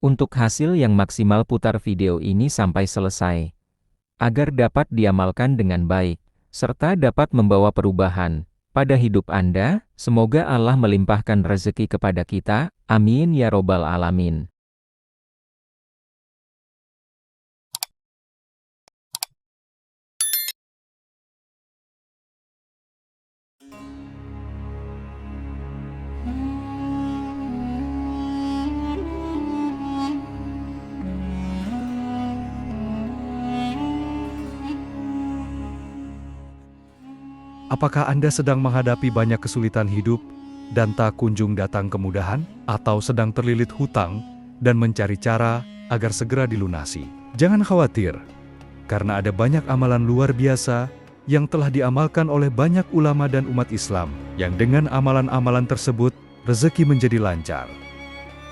Untuk hasil yang maksimal putar video ini sampai selesai. Agar dapat diamalkan dengan baik, serta dapat membawa perubahan pada hidup Anda. Semoga Allah melimpahkan rezeki kepada kita. Amin ya robbal alamin. Apakah Anda sedang menghadapi banyak kesulitan hidup dan tak kunjung datang kemudahan? Atau sedang terlilit hutang dan mencari cara agar segera dilunasi? Jangan khawatir, karena ada banyak amalan luar biasa yang telah diamalkan oleh banyak ulama dan umat Islam, yang dengan amalan-amalan tersebut, rezeki menjadi lancar.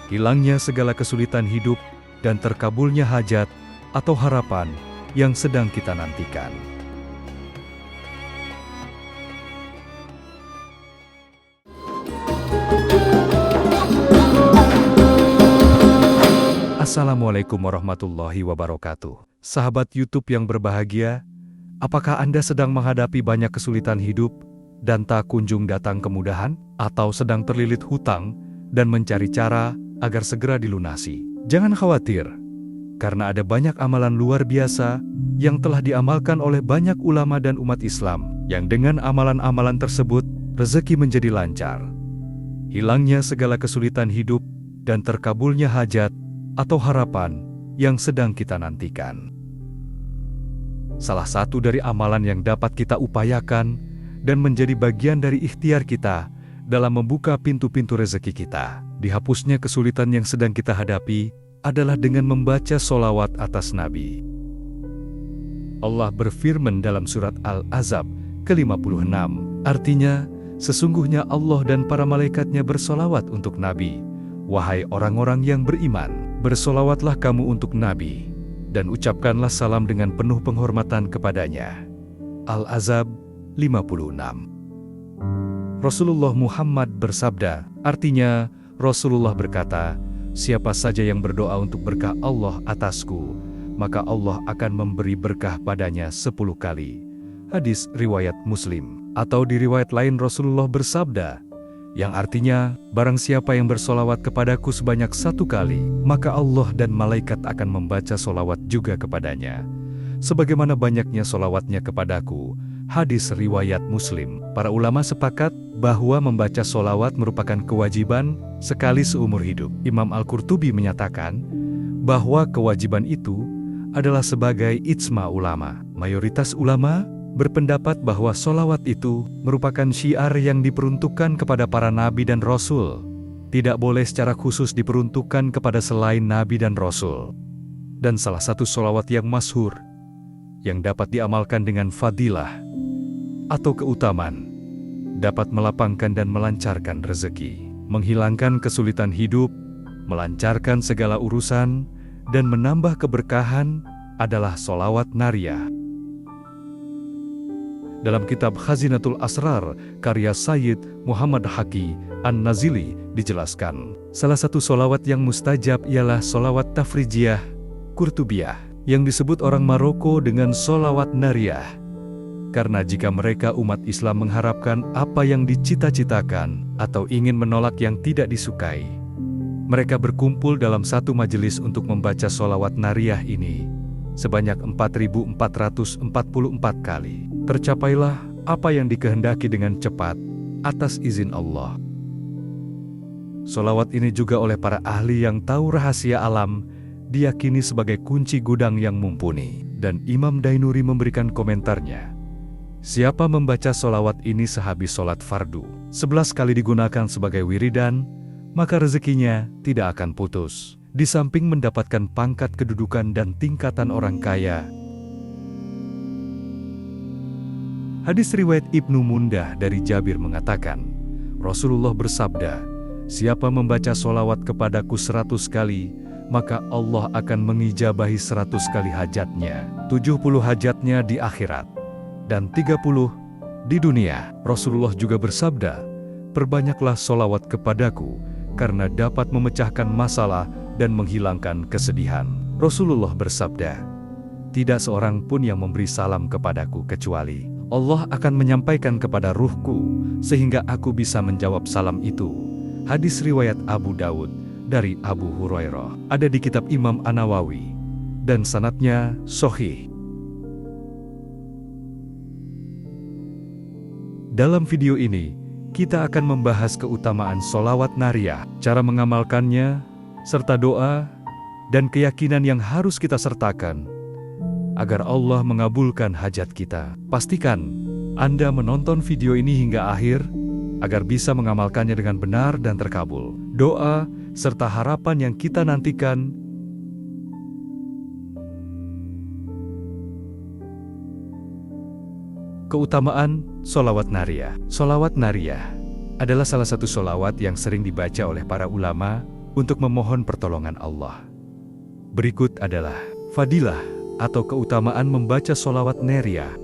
Hilangnya segala kesulitan hidup dan terkabulnya hajat atau harapan yang sedang kita nantikan. Assalamualaikum warahmatullahi wabarakatuh. Sahabat YouTube yang berbahagia, apakah Anda sedang menghadapi banyak kesulitan hidup dan tak kunjung datang kemudahan? Atau sedang terlilit hutang dan mencari cara agar segera dilunasi? Jangan khawatir, karena ada banyak amalan luar biasa yang telah diamalkan oleh banyak ulama dan umat Islam, yang dengan amalan-amalan tersebut, rezeki menjadi lancar. Hilangnya segala kesulitan hidup dan terkabulnya hajat atau harapan yang sedang kita nantikan. Salah satu dari amalan yang dapat kita upayakan dan menjadi bagian dari ikhtiar kita dalam membuka pintu-pintu rezeki kita, dihapusnya kesulitan yang sedang kita hadapi, adalah dengan membaca sholawat atas Nabi. Allah berfirman dalam surat Al-Ahzab ke-56, artinya, sesungguhnya Allah dan para malaikatnya bersolawat untuk Nabi. Wahai orang-orang yang beriman, bersolawatlah kamu untuk Nabi, dan ucapkanlah salam dengan penuh penghormatan kepadanya. Al-Ahzab 56. Rasulullah Muhammad bersabda, artinya, Rasulullah berkata, siapa saja yang berdoa untuk berkah Allah atasku, maka Allah akan memberi berkah padanya 10 kali. Hadis riwayat Muslim. Atau di riwayat lain Rasulullah bersabda, yang artinya, barang siapa yang bersolawat kepadaku sebanyak 1 kali, maka Allah dan malaikat akan membaca solawat juga kepadanya, sebagaimana banyaknya solawatnya kepadaku. Hadis riwayat Muslim. Para ulama sepakat bahwa membaca solawat merupakan kewajiban sekali seumur hidup. Imam Al-Qurtubi menyatakan bahwa kewajiban itu adalah sebagai ijma ulama. Mayoritas ulama berpendapat bahwa solawat itu merupakan syiar yang diperuntukkan kepada para nabi dan rasul. Tidak boleh secara khusus diperuntukkan kepada selain nabi dan rasul. Dan salah satu solawat yang masyhur, yang dapat diamalkan dengan fadilah atau keutamaan, dapat melapangkan dan melancarkan rezeki, menghilangkan kesulitan hidup, melancarkan segala urusan, dan menambah keberkahan, adalah solawat nariyah. Dalam kitab Khazinatul Asrar, karya Sayyid Muhammad Haqi An-Nazili, dijelaskan, salah satu solawat yang mustajab ialah solawat tafrijiyah Qurtubiyah, yang disebut orang Maroko dengan solawat nariyah. Karena jika mereka umat Islam mengharapkan apa yang dicita-citakan, atau ingin menolak yang tidak disukai, mereka berkumpul dalam satu majelis untuk membaca solawat nariyah ini, sebanyak 4.444 kali. Tercapailah apa yang dikehendaki dengan cepat, atas izin Allah. Solawat ini juga oleh para ahli yang tahu rahasia alam, diyakini sebagai kunci gudang yang mumpuni. Dan Imam Dainuri memberikan komentarnya. Siapa membaca solawat ini sehabis sholat fardu, 11 kali digunakan sebagai wiridan, maka rezekinya tidak akan putus. Di samping mendapatkan pangkat kedudukan dan tingkatan orang kaya. Hadis riwayat Ibnu Mundah dari Jabir mengatakan, Rasulullah bersabda, siapa membaca solawat kepadaku 100 kali, maka Allah akan mengijabahi 100 kali hajatnya, 70 hajatnya di akhirat, dan 30 di dunia. Rasulullah juga bersabda, perbanyaklah solawat kepadaku, karena dapat memecahkan masalah dan menghilangkan kesedihan. Rasulullah bersabda, "Tidak seorang pun yang memberi salam kepadaku kecuali Allah akan menyampaikan kepada ruhku sehingga aku bisa menjawab salam itu." Hadis riwayat Abu Daud dari Abu Hurairah, ada di kitab Imam An-Nawawi, dan sanadnya sahih. Dalam video ini, kita akan membahas keutamaan sholawat nariyah, cara mengamalkannya, serta doa dan keyakinan yang harus kita sertakan agar Allah mengabulkan hajat kita. Pastikan Anda menonton video ini hingga akhir agar bisa mengamalkannya dengan benar dan terkabul. Doa serta harapan yang kita nantikan. Keutamaan sholawat nariyah. Sholawat nariyah adalah salah satu sholawat yang sering dibaca oleh para ulama untuk memohon pertolongan Allah. Berikut adalah fadilah atau keutamaan membaca sholawat nariyah.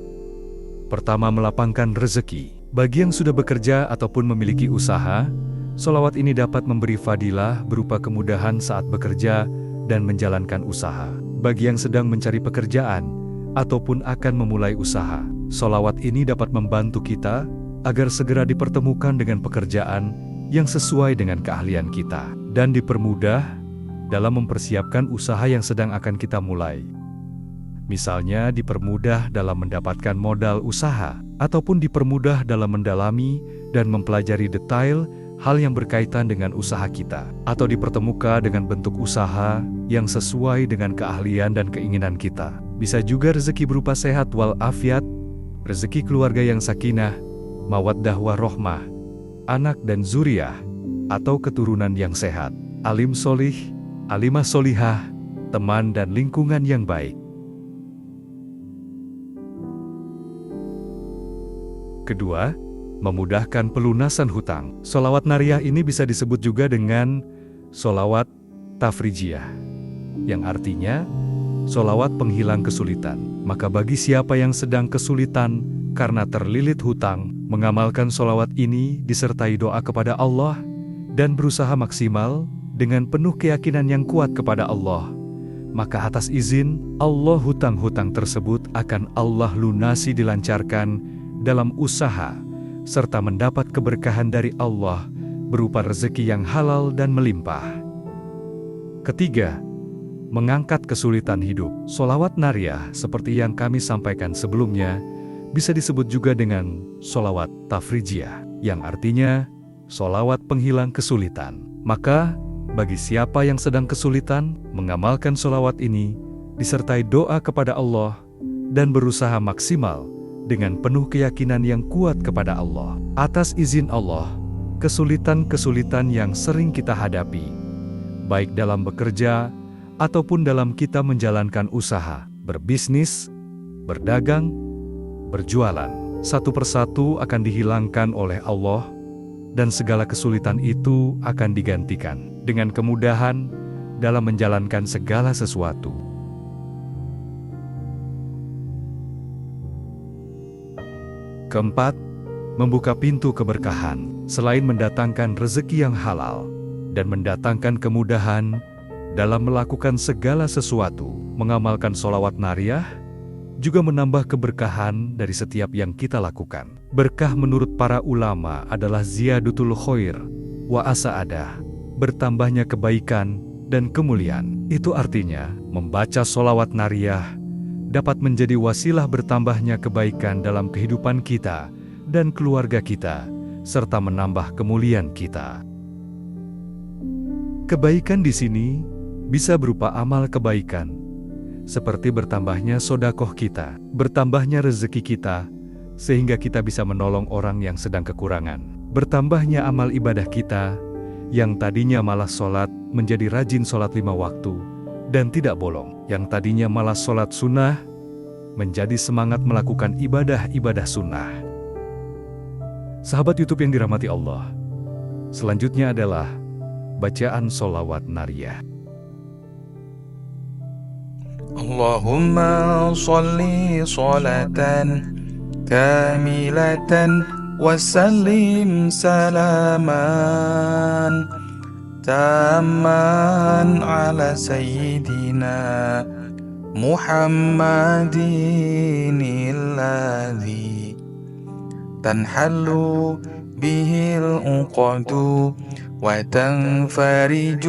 Pertama, melapangkan rezeki. Bagi yang sudah bekerja ataupun memiliki usaha, sholawat ini dapat memberi fadilah berupa kemudahan saat bekerja dan menjalankan usaha. Bagi yang sedang mencari pekerjaan ataupun akan memulai usaha, sholawat ini dapat membantu kita agar segera dipertemukan dengan pekerjaan yang sesuai dengan keahlian kita dan dipermudah dalam mempersiapkan usaha yang sedang akan kita mulai. Misalnya dipermudah dalam mendapatkan modal usaha, ataupun dipermudah dalam mendalami dan mempelajari detail hal yang berkaitan dengan usaha kita, atau dipertemukan dengan bentuk usaha yang sesuai dengan keahlian dan keinginan kita. Bisa juga rezeki berupa sehat walafiat, rezeki keluarga yang sakinah, mawaddah warohmah, anak dan zuriyah, atau keturunan yang sehat, alim solih, alimah solihah, teman dan lingkungan yang baik. Kedua, memudahkan pelunasan hutang. Sholawat nariyah ini bisa disebut juga dengan sholawat tafrijiyah, yang artinya sholawat penghilang kesulitan. Maka bagi siapa yang sedang kesulitan karena terlilit hutang, mengamalkan sholawat ini disertai doa kepada Allah dan berusaha maksimal dengan penuh keyakinan yang kuat kepada Allah, maka atas izin Allah hutang-hutang tersebut akan Allah lunasi, dilancarkan dalam usaha, serta mendapat keberkahan dari Allah berupa rezeki yang halal dan melimpah. Ketiga, mengangkat kesulitan hidup. Sholawat nariyah seperti yang kami sampaikan sebelumnya bisa disebut juga dengan sholawat tafrijiyah, yang artinya sholawat penghilang kesulitan. Maka bagi siapa yang sedang kesulitan, mengamalkan sholawat ini disertai doa kepada Allah dan berusaha maksimal dengan penuh keyakinan yang kuat kepada Allah. Atas izin Allah, kesulitan-kesulitan yang sering kita hadapi, baik dalam bekerja ataupun dalam kita menjalankan usaha, berbisnis, berdagang, berjualan, satu persatu akan dihilangkan oleh Allah dan segala kesulitan itu akan digantikan dengan kemudahan dalam menjalankan segala sesuatu. Keempat, membuka pintu keberkahan. Selain mendatangkan rezeki yang halal dan mendatangkan kemudahan dalam melakukan segala sesuatu, mengamalkan sholawat nariyah juga menambah keberkahan dari setiap yang kita lakukan. Berkah menurut para ulama adalah ziyadutul khair wa asa'adah, bertambahnya kebaikan dan kemuliaan. Itu artinya, membaca sholawat nariyah dapat menjadi wasilah bertambahnya kebaikan dalam kehidupan kita dan keluarga kita, serta menambah kemuliaan kita. Kebaikan di sini bisa berupa amal kebaikan, seperti bertambahnya sedekah kita, bertambahnya rezeki kita, sehingga kita bisa menolong orang yang sedang kekurangan, bertambahnya amal ibadah kita, yang tadinya malas sholat menjadi rajin sholat 5 waktu, dan tidak bolong, yang tadinya malas sholat sunnah, menjadi semangat melakukan ibadah-ibadah sunnah. Sahabat YouTube yang dirahmati Allah, selanjutnya adalah bacaan sholawat nariyah. Allahumma sholli sholatan kamilatan wa sallim salaman تاما على سيدنا محمد الذي تنحل به العقد وتنفرج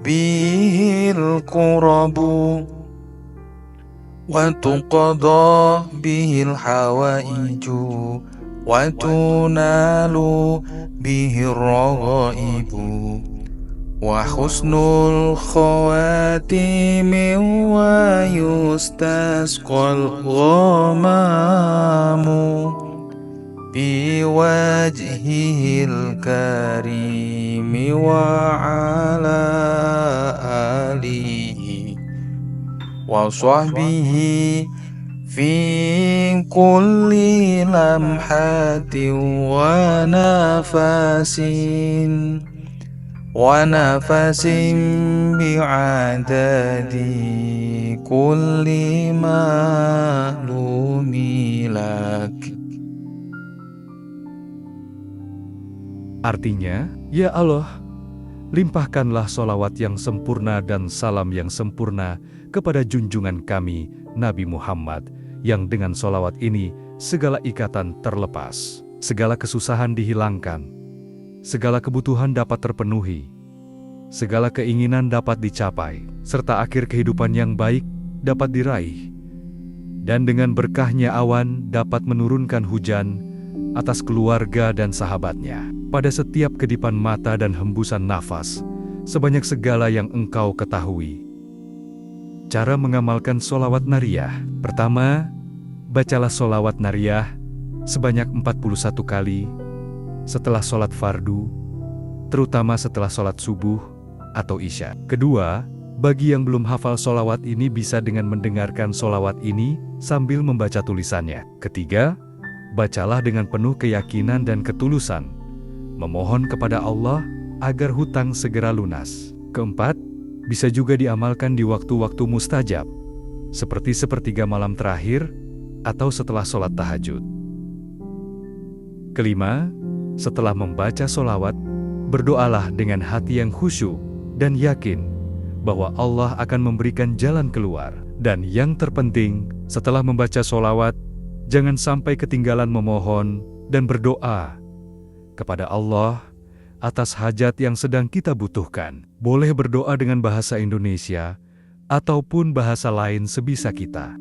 به الكرب وتقضى به الحوائج وتنال به الرغائب وحسن الخواتيم ويستسقى الغمام بوجهه الكريم وعلى آله وصحبه في كل لمحة ونفس بعدد كل معلوم لك. Artinya, ya Allah, limpahkanlah sholawat yang sempurna dan salam yang sempurna kepada junjungan kami, Nabi Muhammad, yang dengan sholawat ini segala ikatan terlepas, segala kesusahan dihilangkan, segala kebutuhan dapat terpenuhi, segala keinginan dapat dicapai, serta akhir kehidupan yang baik dapat diraih. Dan dengan berkahnya awan dapat menurunkan hujan atas keluarga dan sahabatnya, pada setiap kedipan mata dan hembusan nafas, sebanyak segala yang engkau ketahui. Cara mengamalkan sholawat nariyah. Pertama, bacalah sholawat nariyah sebanyak 41 kali setelah sholat fardu, terutama setelah sholat subuh atau isya. Kedua, bagi yang belum hafal sholawat ini bisa dengan mendengarkan sholawat ini sambil membaca tulisannya. Ketiga, bacalah dengan penuh keyakinan dan ketulusan, memohon kepada Allah agar hutang segera lunas. Keempat, bisa juga diamalkan di waktu-waktu mustajab, seperti sepertiga malam terakhir atau setelah sholat tahajud. Kelima, setelah membaca sholawat, berdoalah dengan hati yang khusyuk dan yakin bahwa Allah akan memberikan jalan keluar. Dan yang terpenting, setelah membaca sholawat, jangan sampai ketinggalan memohon dan berdoa kepada Allah atas hajat yang sedang kita butuhkan. Boleh berdoa dengan bahasa Indonesia ataupun bahasa lain sebisa kita.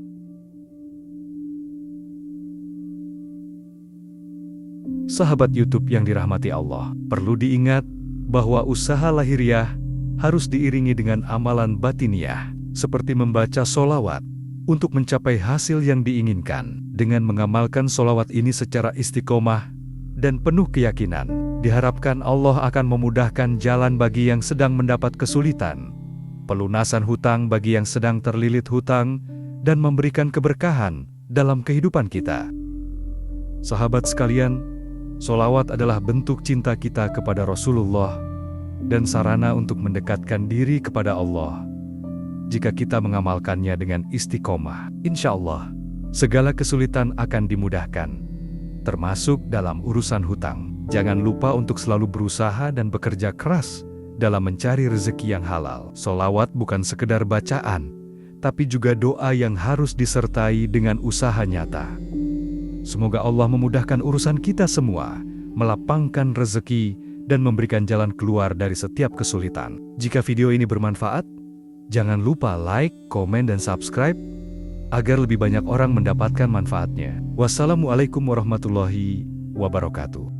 Sahabat YouTube yang dirahmati Allah, perlu diingat bahwa usaha lahiriah harus diiringi dengan amalan batiniah, seperti membaca sholawat untuk mencapai hasil yang diinginkan. Dengan mengamalkan sholawat ini secara istiqomah dan penuh keyakinan, diharapkan Allah akan memudahkan jalan bagi yang sedang mendapat kesulitan, pelunasan hutang bagi yang sedang terlilit hutang, dan memberikan keberkahan dalam kehidupan kita. Sahabat sekalian, sholawat adalah bentuk cinta kita kepada Rasulullah dan sarana untuk mendekatkan diri kepada Allah. Jika kita mengamalkannya dengan istiqomah, insya Allah, segala kesulitan akan dimudahkan, termasuk dalam urusan hutang. Jangan lupa untuk selalu berusaha dan bekerja keras dalam mencari rezeki yang halal. Sholawat bukan sekedar bacaan, tapi juga doa yang harus disertai dengan usaha nyata. Semoga Allah memudahkan urusan kita semua, melapangkan rezeki, dan memberikan jalan keluar dari setiap kesulitan. Jika video ini bermanfaat, jangan lupa like, komen, dan subscribe agar lebih banyak orang mendapatkan manfaatnya. Wassalamualaikum warahmatullahi wabarakatuh.